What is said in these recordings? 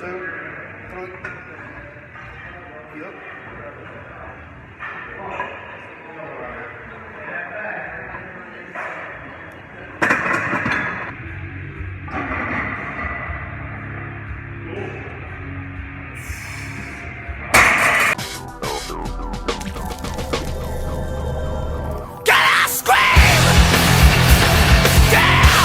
Yep.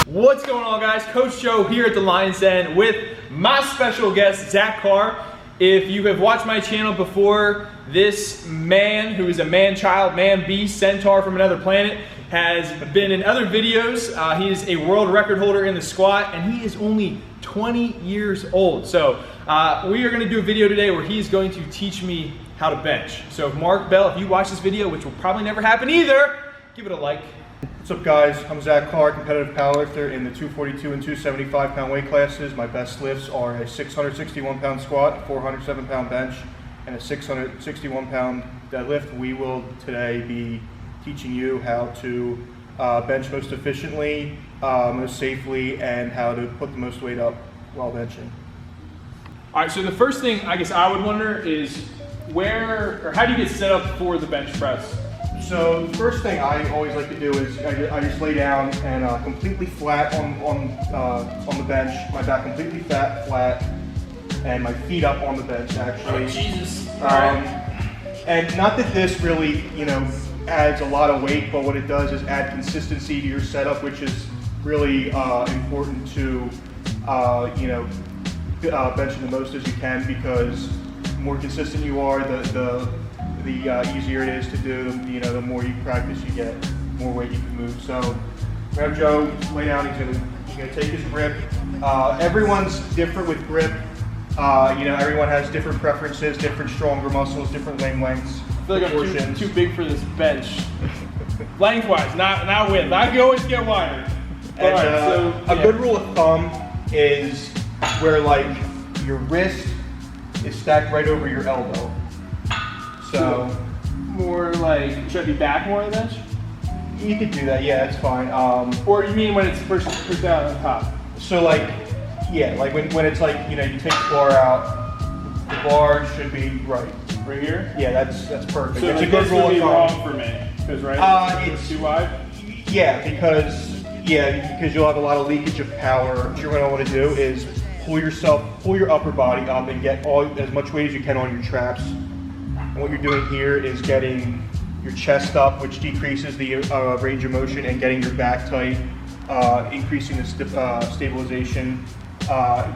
What's going on, guys? Coach Joe here at the Lions Den with my special guest, Zack Carr. If you have watched my channel before, this man, who is a man-child, man-beast, centaur from another planet, has been in other videos. He is a world record holder in the squat, and he is only 20 years old. So we are going to do a video today where he's going to teach me how to bench. So Mark Bell, if you watch this video, which will probably never happen either, give it a like. What's up, guys? I'm Zack Carr, competitive powerlifter in the 242 and 275 pound weight classes. My best lifts are a 661 pound squat, a 407 pound bench, and a 661 pound deadlift. We will today be teaching you how to bench most efficiently, most safely, and how to put the most weight up while benching. All right, so the first thing I guess I would wonder is how do you get set up for the bench press? So the first thing I always like to do is I just lay down and completely flat on the bench, my back completely flat, and my feet up on the bench actually. Oh, Jesus. And not that this really, adds a lot of weight, but what it does is add consistency to your setup, which is really important to benching the most as you can, because the more consistent you are, the easier it is to do. The more you practice, you get more weight you can move. So grab Joe, lay down. He's gonna take his grip. Everyone's different with grip. Everyone has different preferences, different stronger muscles, different leg lengths. I feel like I'm too big for this bench. Lengthwise, not width. I can always get wider. And, a good rule of thumb is where your wrist is stacked right over your elbow. So more should I be back more on the bench? You could do that, yeah, that's fine. Or you mean when it's pushed down on top? So when it's you take the bar out, the bar should be right here. Yeah, that's perfect. So it's a good rule of thumb. Wrong for me, because it's too wide. Yeah, because you'll have a lot of leakage of power. What you're going to want to do is pull your upper body up and get as much weight as you can on your traps. And what you're doing here is getting your chest up, which decreases the range of motion, and getting your back tight, increasing the stabilization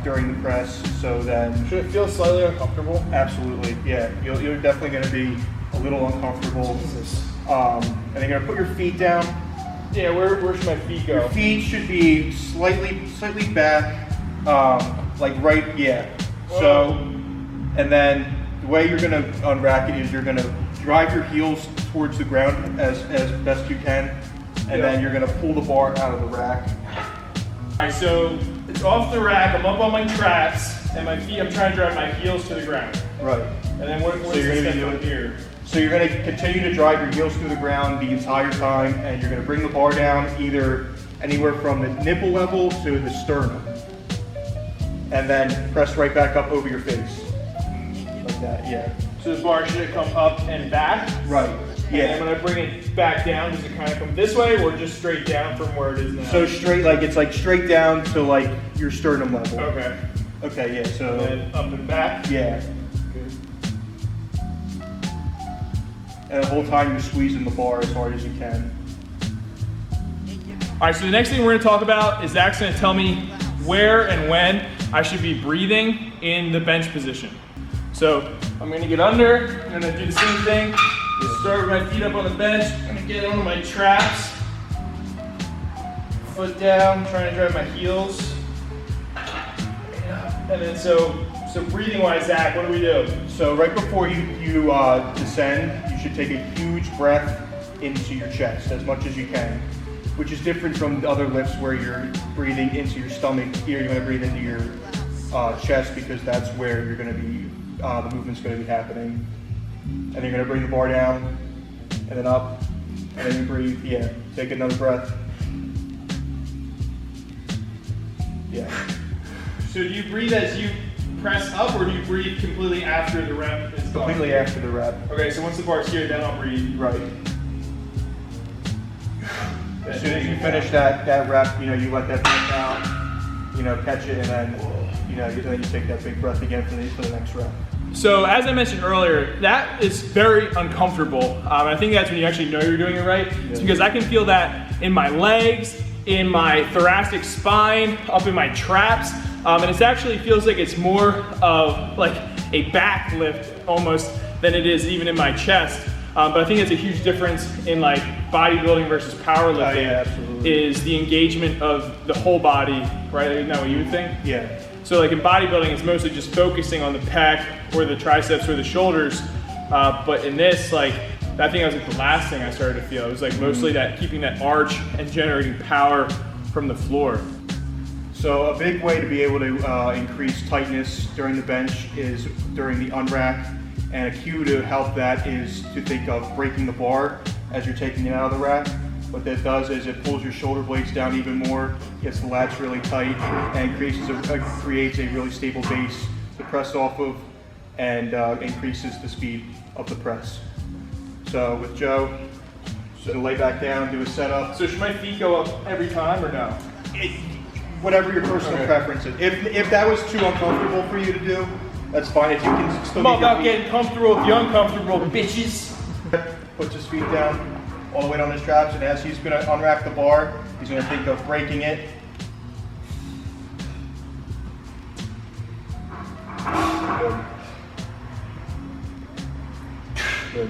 during the press. So then, should it feel slightly uncomfortable? Absolutely, yeah. You're definitely going to be a little uncomfortable. Jesus. And then you're going to put your feet down. Yeah, where should my feet go? Your feet should be slightly back, right. Yeah. Whoa. So, and then the way you're going to unrack it is you're going to drive your heels towards the ground as best you can, and then you're going to pull the bar out of the rack. All right, so it's off the rack, I'm up on my traps, and my feet, I'm trying to drive my heels to the ground. Right. And then what's the step from here? So you're going to continue to drive your heels through the ground the entire time, and you're going to bring the bar down either anywhere from the nipple level to the sternum, and then press right back up over your face. That, yeah. So the bar should come up and back? Right. Yeah. And then when I bring it back down, does it kind of come this way or just straight down from where it is now? So straight, it's straight down to your sternum level. Okay. Okay, yeah, so. And then up and back? Yeah. Good. And the whole time you're squeezing the bar as hard as you can. All right, so the next thing we're gonna talk about is Zach's gonna tell me where and when I should be breathing in the bench position. So I'm gonna get under, I'm gonna do the same thing. Start with my feet up on the bench, I'm gonna get onto my traps. Foot down, trying to drive my heels. And then so breathing wise, Zach, what do we do? So right before you descend, you should take a huge breath into your chest as much as you can, which is different from the other lifts where you're breathing into your stomach. Here you're gonna breathe into your chest, because that's where you're gonna be, the movement's gonna be happening. And then you're gonna bring the bar down, and then up, and then you breathe, take another breath. Yeah. So do you breathe as you press up, or do you breathe completely after the rep is done? Completely after the rep. Okay, so once the bar's here, then I'll breathe. Right. As soon as you finish that rep, you let that breath out, catch it, and then, then you take that big breath again for the next rep. So as I mentioned earlier, that is very uncomfortable. I think that's when you actually know you're doing it right. It's because I can feel that in my legs, in my thoracic spine, up in my traps, and it actually feels like it's more of like a back lift almost than it is even in my chest. But I think it's a huge difference in like bodybuilding versus powerlifting is the engagement of the whole body, right? Isn't that what you would think? Yeah. So like in bodybuilding, it's mostly just focusing on the pec or the triceps or the shoulders. But in this, like, I think that was like the last thing I started to feel. It was like mostly that keeping that arch and generating power from the floor. So a big way to be able to increase tightness during the bench is during the unrack. And a cue to help that is to think of breaking the bar as you're taking it out of the rack. What that does is it pulls your shoulder blades down even more, gets the lats really tight, and creates a really stable base to press off of, and increases the speed of the press. So with Joe, so lay back down, do a setup. So should my feet go up every time or no? Whatever your personal preference is. If that was too uncomfortable for you to do, that's fine. If you can still I'm about getting comfortable with the uncomfortable, bitches. Puts his feet down all the way down his traps, and as he's going to unrack the bar, he's going to think of breaking it. Good. Good.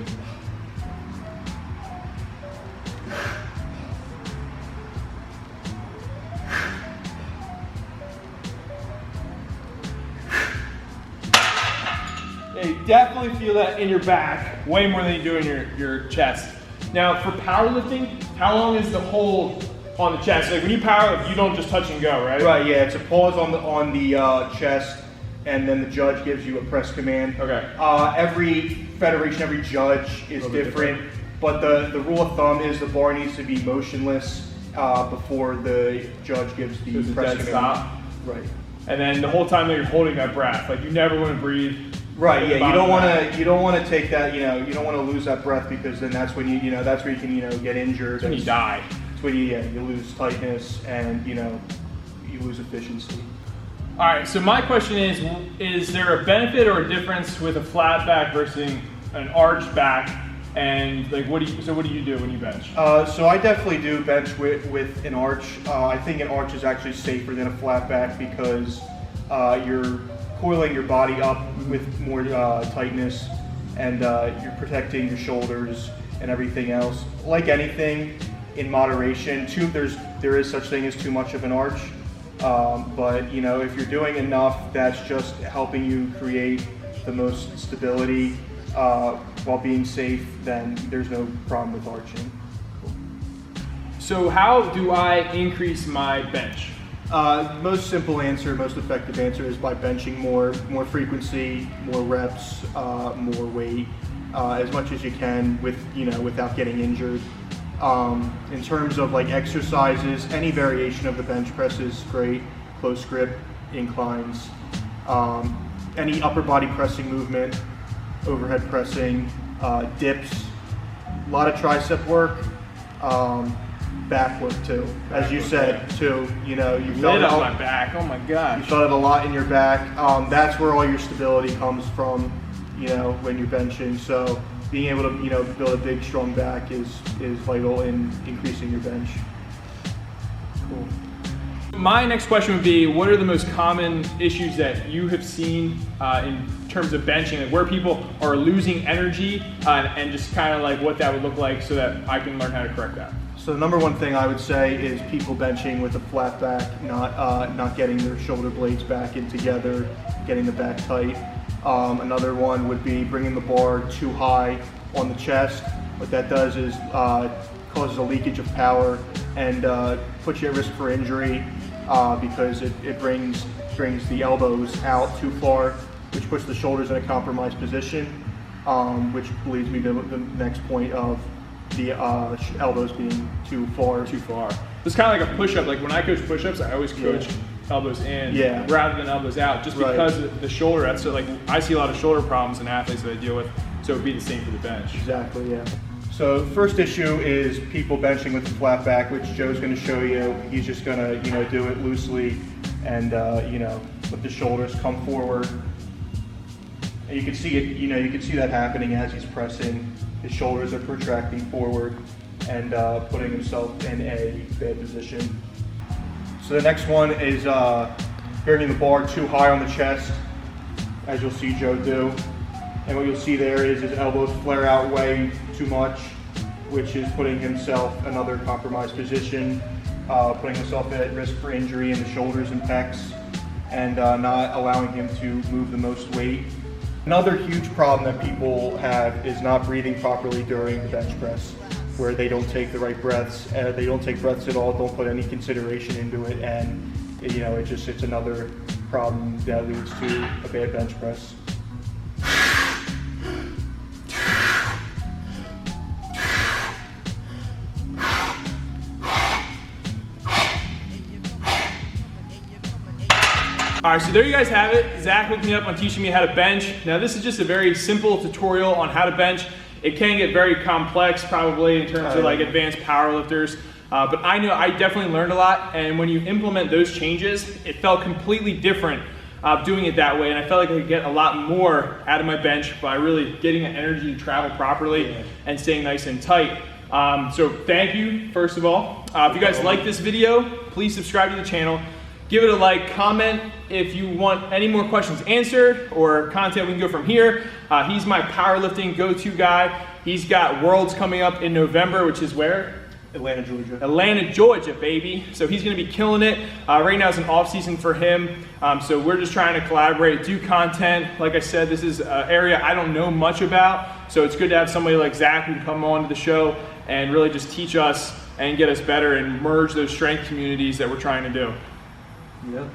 Yeah, you definitely feel that in your back way more than you do in your chest. Now for powerlifting, how long is the hold on the chest? Like when you powerlift, you don't just touch and go, right? Right, yeah, it's a pause on the chest, and then the judge gives you a press command. Okay. Every federation, every judge is different, but the rule of thumb is the bar needs to be motionless before the judge gives the press command. Stop. Right. And then the whole time that you're holding that breath, like you never want to breathe. Right, yeah, you don't want to take that, you don't want to lose that breath, because then that's when that's where you can, get injured. That's when you die. It's when you lose tightness, and, you lose efficiency. All right, so my question is there a benefit or a difference with a flat back versus an arched back? And like, what do you do when you bench? So I definitely do bench with an arch. I think an arch is actually safer than a flat back, because you're coiling your body up with more tightness, and you're protecting your shoulders and everything else. Like anything, in moderation. There is such thing as too much of an arch, but if you're doing enough, that's just helping you create the most stability while being safe. Then there's no problem with arching. So how do I increase my bench? Most simple answer, most effective answer is by benching more frequency, more reps, more weight, as much as you can without getting injured. In terms of like exercises, any variation of the bench press is great. Close grip, inclines, any upper body pressing movement, overhead pressing, dips, a lot of tricep work. Back work too, as you said too. You felt it on my back. Oh my gosh. You felt it a lot in your back. That's where all your stability comes from. When you're benching. So being able to build a big strong back is vital in increasing your bench. Cool. My next question would be, what are the most common issues that you have seen in terms of benching, like where people are losing energy, and just kind of like what that would look like, so that I can learn how to correct that? So the number one thing I would say is people benching with a flat back, not getting their shoulder blades back in together, getting the back tight. Another one would be bringing the bar too high on the chest. What that does is causes a leakage of power and puts you at risk for injury, because it brings the elbows out too far, which puts the shoulders in a compromised position, which leads me to the next point of the elbows being too far. It's kind of like a push-up. Like when I coach push-ups, I always coach elbows in Yeah. rather than elbows out, just Right. because of the shoulder. That's so, like, I see a lot of shoulder problems in athletes that I deal with, so it would be the same for the bench. Exactly, yeah. So first issue is people benching with the flat back, which Joe's going to show you. He's just going to, you know, do it loosely and, you know, let the shoulders come forward. And you can see it, you know, you can see that happening as he's pressing. His shoulders are protracting forward and putting himself in a bad position. So the next one is bringing the bar too high on the chest, as you'll see Joe do. And what you'll see there is his elbows flare out way too much, which is putting himself in another compromised position, putting himself at risk for injury in the shoulders and pecs, and not allowing him to move the most weight. Another huge problem that people have is not breathing properly during the bench press, where they don't take the right breaths, they don't take breaths at all, don't put any consideration into it, and you know, it's another problem that leads to a bad bench press. All right, so there you guys have it. Zach hooked me up on teaching me how to bench. Now this is just a very simple tutorial on how to bench. It can get very complex probably in terms of like advanced powerlifters, but I know I definitely learned a lot, and when you implement those changes, it felt completely different doing it that way, and I felt like I could get a lot more out of my bench by really getting the energy to travel properly and staying nice and tight. So thank you, first of all. If you guys like this video, please subscribe to the channel. Give it a like, comment if you want any more questions answered or content we can go from here. He's my powerlifting go-to guy. He's got Worlds coming up in November, which is where? Atlanta, Georgia. Atlanta, Georgia, baby. So he's gonna be killing it. Right now is an off season for him. So we're just trying to collaborate, do content. Like I said, this is an area I don't know much about. So it's good to have somebody like Zach who can come on to the show and really just teach us and get us better and merge those strength communities that we're trying to do. Yeah.